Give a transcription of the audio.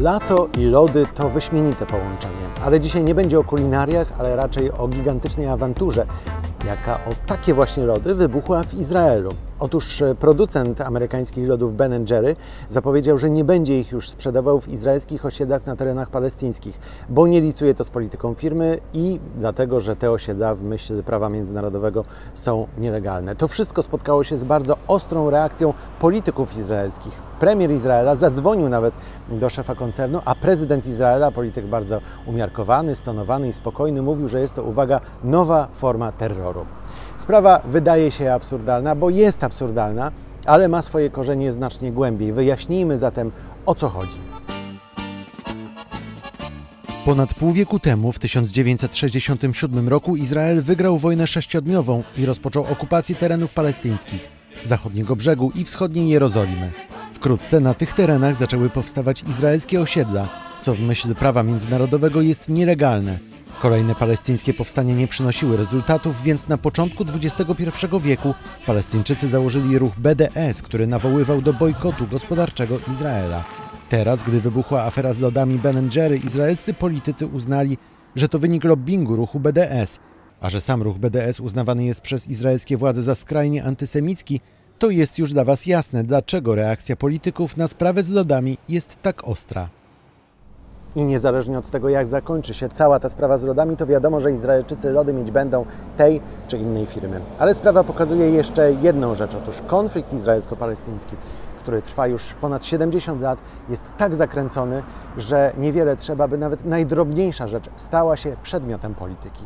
Lato i lody to wyśmienite połączenie, ale dzisiaj nie będzie o kulinariach, ale raczej o gigantycznej awanturze, jaka o takie właśnie lody wybuchła w Izraelu. Otóż producent amerykańskich lodów Ben & Jerry zapowiedział, że nie będzie ich już sprzedawał w izraelskich osiedlach na terenach palestyńskich, bo nie licuje to z polityką firmy i dlatego, że te osiedla w myśl prawa międzynarodowego są nielegalne. To wszystko spotkało się z bardzo ostrą reakcją polityków izraelskich. Premier Izraela zadzwonił nawet do szefa koncernu, a prezydent Izraela, polityk bardzo umiarkowany, stonowany i spokojny, mówił, że jest to, uwaga, nowa forma terroru. Sprawa wydaje się absurdalna, bo jest absurdalna, ale ma swoje korzenie znacznie głębiej. Wyjaśnijmy zatem, o co chodzi. Ponad pół wieku temu, w 1967 roku, Izrael wygrał wojnę sześciodniową i rozpoczął okupację terenów palestyńskich, zachodniego brzegu i wschodniej Jerozolimy. Wkrótce na tych terenach zaczęły powstawać izraelskie osiedla, co w myśl prawa międzynarodowego jest nielegalne. Kolejne palestyńskie powstania nie przynosiły rezultatów, więc na początku XXI wieku Palestyńczycy założyli ruch BDS, który nawoływał do bojkotu gospodarczego Izraela. Teraz, gdy wybuchła afera z lodami Ben & Jerry, izraelscy politycy uznali, że to wynik lobbingu ruchu BDS, a że sam ruch BDS uznawany jest przez izraelskie władze za skrajnie antysemicki, to jest już dla Was jasne, dlaczego reakcja polityków na sprawę z lodami jest tak ostra. I niezależnie od tego, jak zakończy się cała ta sprawa z lodami, to wiadomo, że Izraelczycy lody mieć będą tej czy innej firmy. Ale sprawa pokazuje jeszcze jedną rzecz. Otóż konflikt izraelsko-palestyński, który trwa już ponad 70 lat, jest tak zakręcony, że niewiele trzeba, by nawet najdrobniejsza rzecz stała się przedmiotem polityki.